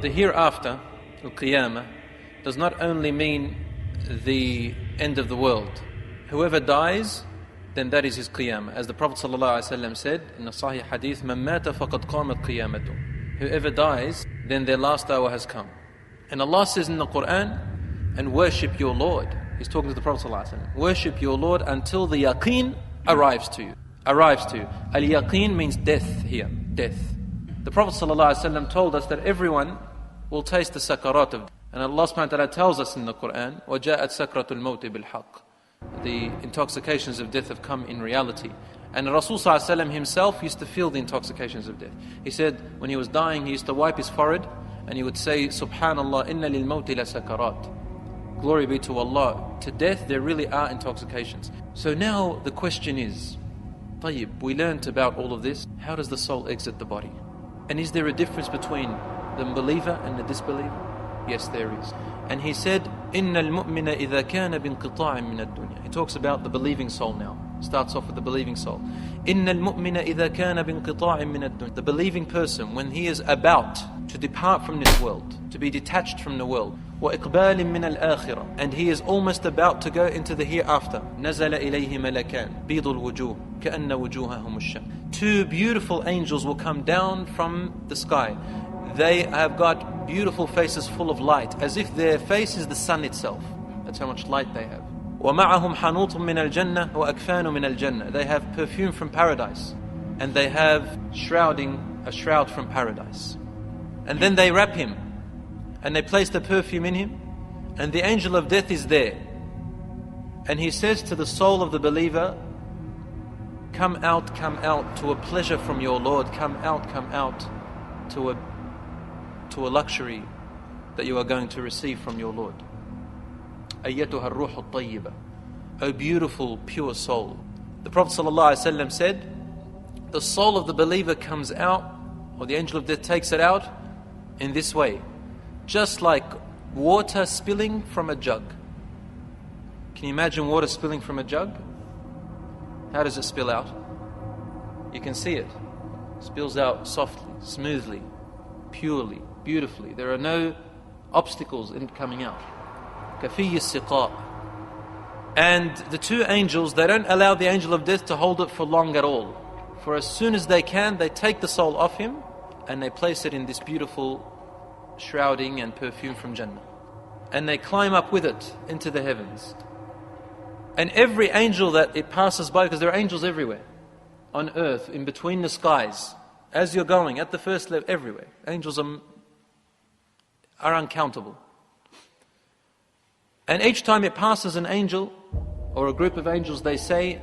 the hereafter, al-Qiyamah, does not only mean the end of the world. Whoever dies, then that is his Qiyamah. As the Prophet ﷺ said in a Sahih Hadith, مَنْ مَاتَ فَقَدْ قَامَتْ قِيَامَتُهُ. Whoever dies, then their last hour has come. And Allah says in the Quran, and worship your Lord. He's talking to the Prophet ﷺ. Worship your Lord until the yaqeen arrives to you. Al-yaqeen means death here, death. The Prophet ﷺ told us that everyone will taste the sakarat of death. And Allah subhanahu wa ta'ala tells us in the Quran, وَجَاءَتْ سَكْرَةُ الْمَوْتِ بِالْحَقِّ. The intoxications of death have come in reality. And Rasul ﷺ himself used to feel the intoxications of death. He said when he was dying, he used to wipe his forehead and he would say, Subhanallah, inna lil mawti la sakarat. Glory be to Allah. To death there really are intoxications. So now the question is, Tayyib, we learnt about all of this. How does the soul exit the body? And is there a difference between the believer and the disbeliever? Yes, there is. And he said, إِنَّ الْمُؤْمِنَ إِذَا كَانَ بِانْقِطَاعٍ مِنَ الدُّنْيَا. He talks about the believing soul now. Starts off with the believing soul. إِنَّ الْمُؤْمِنَ إِذَا كَانَ بِانْقِطَاعٍ مِنَ الدُّنْيَا. The believing person, when he is about to depart from this world, to be detached from the world, وَإِقْبَالٍ مِنَ الْآخِرَةِ. And he is almost about to go into the hereafter. نَزَلَ إِلَيْهِ مَلَكَانِ بِيضُ الْوُجُوهِ كَأَنَّ وُجُوهَهُمُ الشَّمْسُ. Two beautiful angels will come down from the sky. They have got beautiful faces full of light, as if their face is the sun itself. That's how much light they have. وَمَعَهُمْ حَنُوطٌ مِنَ الْجَنَّةِ وَأَكْفَانٌ مِنَ الْجَنَّةِ. They have perfume from paradise, and they have a shroud from paradise. And then they wrap him, and they place the perfume in him, and the angel of death is there. And he says to the soul of the believer, come out to a pleasure from your Lord. Come out to a luxury that you are going to receive from your Lord. أَيَّتُهَا الرُّوحُ الطَّيِّبَةِ. O beautiful, pure soul. The Prophet ﷺ said, the soul of the believer comes out, or the angel of death takes it out, in this way. Just like water spilling from a jug. Can you imagine water spilling from a jug? How does it spill out? You can see it. It spills out softly, smoothly, purely, beautifully. There are no obstacles in it coming out. كَفِيِّ السِّقَاء. And the two angels, they don't allow the angel of death to hold it for long at all. For as soon as they can, they take the soul off him and they place it in this beautiful shrouding and perfume from Jannah. And they climb up with it into the heavens. And every angel that it passes by, because there are angels everywhere, on earth, in between the skies, as you're going, at the first level, everywhere. Angels are uncountable. And each time it passes an angel, or a group of angels, they say,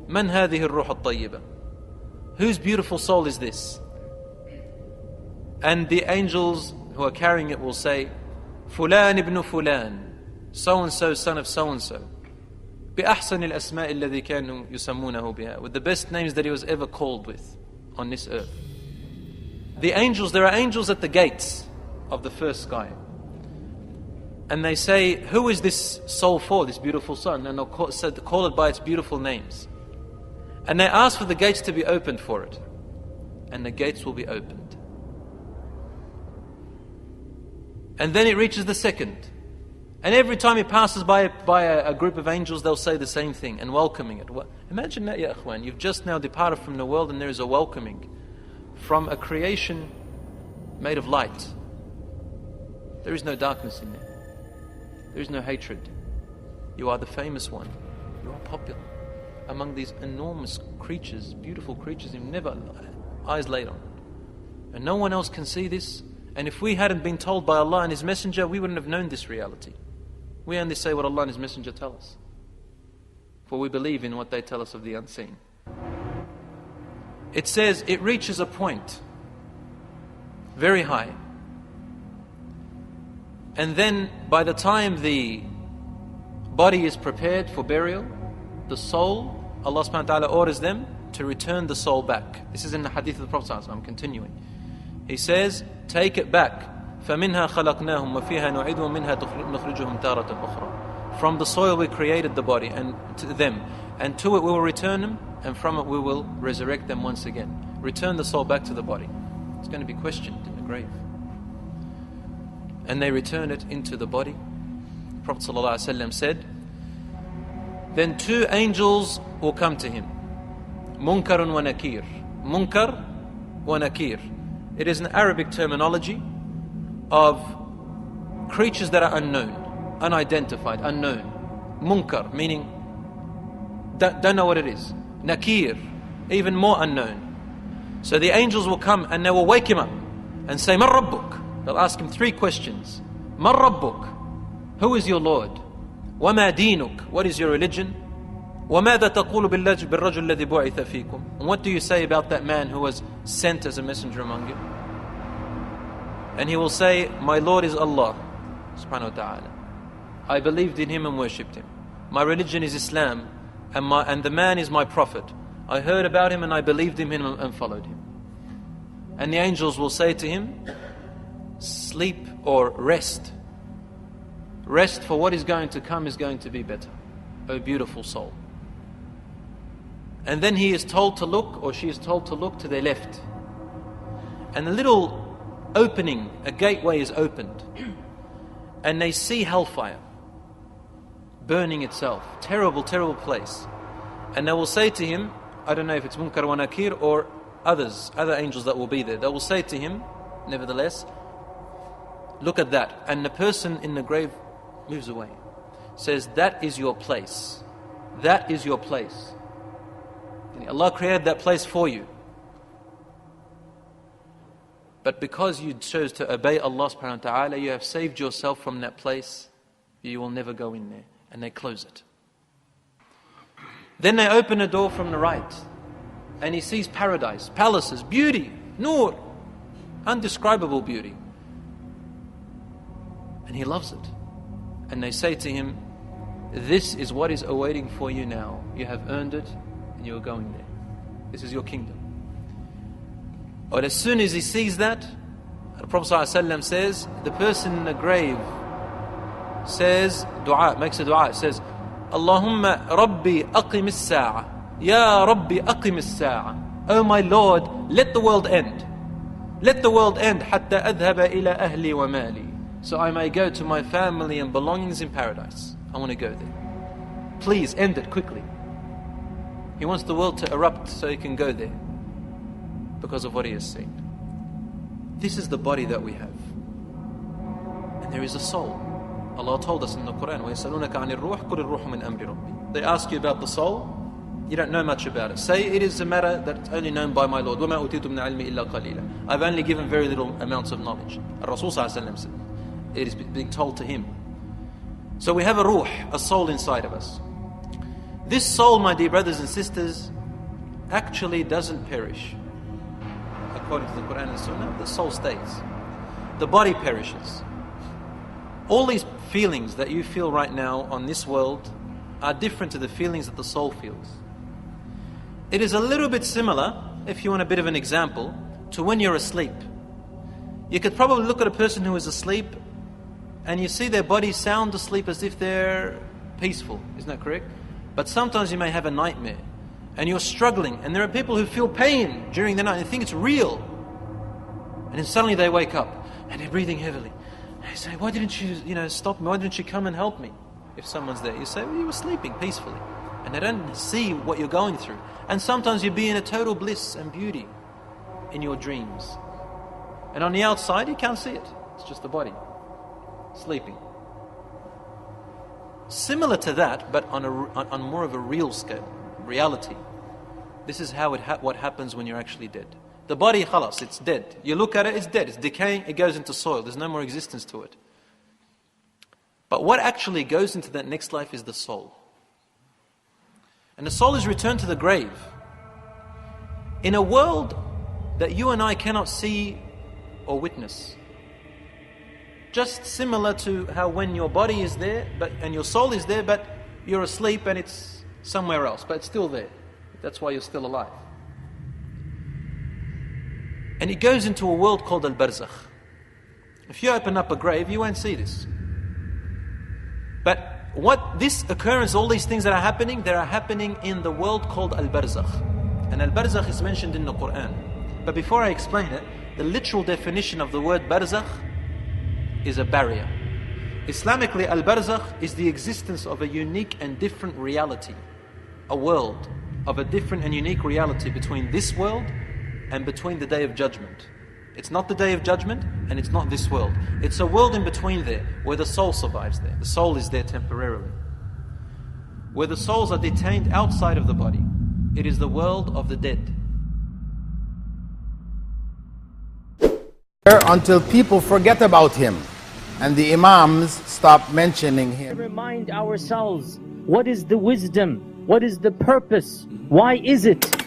مَنْ هَذِهِ الرُّوحُ الطَّيِّبَةِ. Whose beautiful soul is this? And the angels who are carrying it will say, فُلَانِ ibn فُلَانِ, so-and-so, son of so-and-so. بِأَحْسَنِ الْأَسْمَاءِ الَّذِي كَانُوا يُسَمُّونَهُ بِهَا. With the best names that he was ever called with on this earth. The angels, there are angels at the gates of the first sky. And they say, who is this soul for, this beautiful son? And they'll call it by its beautiful names. And they ask for the gates to be opened for it. And the gates will be opened. And then it reaches the second. And every time it passes by a group of angels, they'll say the same thing and welcoming it. Imagine that, ya akhwan. You've just now departed from the world and there is a welcoming from a creation made of light. There is no darkness in there. There is no hatred. You are the famous one. You are popular among these enormous creatures, beautiful creatures you've never eyes laid on. And no one else can see this. And if we hadn't been told by Allah and His Messenger, we wouldn't have known this reality. We only say what Allah and His Messenger tell us. For we believe in what they tell us of the unseen. It says it reaches a point very high. And then by the time the body is prepared for burial, the soul, Allah subhanahu wa ta'ala orders them to return the soul back. This is in the hadith of the Prophet sallallahu alaihi wasallam. I'm continuing. He says, take it back. فَمِنْهَا خَلَقْنَاهُمْ وَفِيهَا نُعِيدُ وَمِنْهَا نُخْرِجُهُمْ تَارَةً أُخْرَى. From the soil we created the body and to them, and to it we will return them, and from it we will resurrect them once again. Return the soul back to the body. It's going to be questioned in the grave. and they return it into the body. Prophet ﷺ said, then two angels will come to him. Munkarun wa nakir. Munkar wa nakir. It is an Arabic terminology of creatures that are unknown, unidentified, unknown. Munkar, meaning don't know what it is. Nakir, even more unknown. So the angels will come and they will wake him up and say, Man Rabbuk? They'll ask him three questions. Man Rabbuk? Who is your Lord? وَمَا دِينُك? What is your religion? وَمَاذَا تَقُولُ بِالرَّجُلِ الَّذِي بُعِثَ فِيكُمْ? And what do you say about that man who was sent as a messenger among you? And he will say, my Lord is Allah subhanahu wa ta'ala. I believed in him and worshipped him. My religion is Islam, and the man is my prophet. I heard about him and I believed in him and followed him. And the angels will say to him, sleep or rest. Rest, for what is going to come is going to be better. O beautiful soul. And then he is told to look, or she is told to look to their left. And a little opening, a gateway is opened. And they see hellfire burning itself. Terrible, terrible place. And they will say to him, I don't know if it's Munkar wa Nakir or other angels that will be there. They will say to him, nevertheless, look at that. And the person in the grave moves away. Says, that is your place. That is your place. Allah created that place for you. But because you chose to obey Allah subhanahu wa ta'ala, you have saved yourself from that place. You will never go in there. And they close it. Then they open a door from the right. And he sees paradise, palaces, beauty, nur, undescribable beauty. And he loves it. And they say to him, this is what is awaiting for you now. You have earned it and you are going there. This is your kingdom. But as soon as he sees that, the Prophet ﷺ says, the person in the grave says, dua, makes a dua, says, Allahumma Rabbi aqim as-sa'a. Ya Rabbi aqim as-sa'a. Oh my Lord, let the world end. Let the world end hatta adhaba ila ahli wa mali. So I may go to my family and belongings in paradise. I want to go there. Please end it quickly. He wants the world to erupt so he can go there because of what he has seen. This is the body that we have. And there is a soul. Allah told us in the Quran, وَيَسَأَلُونَكَ عَنِ الرُّوحِ قُلِ الرُّوحُ مِنْ أَمْرِ رَبِّي. They ask you about the soul. You don't know much about it. Say it is a matter that's only known by my Lord. وَمَا أُوتِيتُ مِنَ الْعِلْمِ إِلَّا قَلِيلًا. I've only given very little amounts of knowledge. Rasul ﷺ said, it is being told to him. So we have a ruh, a soul inside of us. This soul, my dear brothers and sisters, actually doesn't perish. According to the Quran and Sunnah, the soul stays. The body perishes. All these feelings that you feel right now on this world are different to the feelings that the soul feels. It is a little bit similar, if you want a bit of an example, to when you're asleep. You could probably look at a person who is asleep and you see their body sound asleep as if they're peaceful. Isn't that correct? But sometimes you may have a nightmare and you're struggling, and there are people who feel pain during the night and think it's real. And then suddenly they wake up and they're breathing heavily. And they say, why didn't you stop me? Why didn't you come and help me? If someone's there, you say, well, you were sleeping peacefully. And they don't see what you're going through. And sometimes you'll be in a total bliss and beauty in your dreams. And on the outside, you can't see it. It's just the body sleeping. Similar to that, but on more of a real scale, reality. This is how what happens when you're actually dead. The body, khalas, it's dead. You look at it, it's dead. It's decaying, it goes into soil. There's no more existence to it. But what actually goes into that next life is the soul. And the soul is returned to the grave. In a world that you and I cannot see or witness. Just similar to how when your body is there and your soul is there, but you're asleep and it's somewhere else, but it's still there. That's why you're still alive. And it goes into a world called Al-Barzakh. If you open up a grave, you won't see this. But what this occurrence, all these things that are happening, they are happening in the world called Al-Barzakh. And Al-Barzakh is mentioned in the Quran. But before I explain it, the literal definition of the word Barzakh is a barrier. Islamically, al-barzakh is the existence of a unique and different reality, a world of a different and unique reality between this world and between the Day of Judgment. It's not the Day of Judgment and it's not this world. It's a world in between there where the soul survives there. The soul is there temporarily. Where the souls are detained outside of the body. It is the world of the dead. Until people forget about him and the Imams stop mentioning him. Remind ourselves, what is the wisdom? What is the purpose? Why is it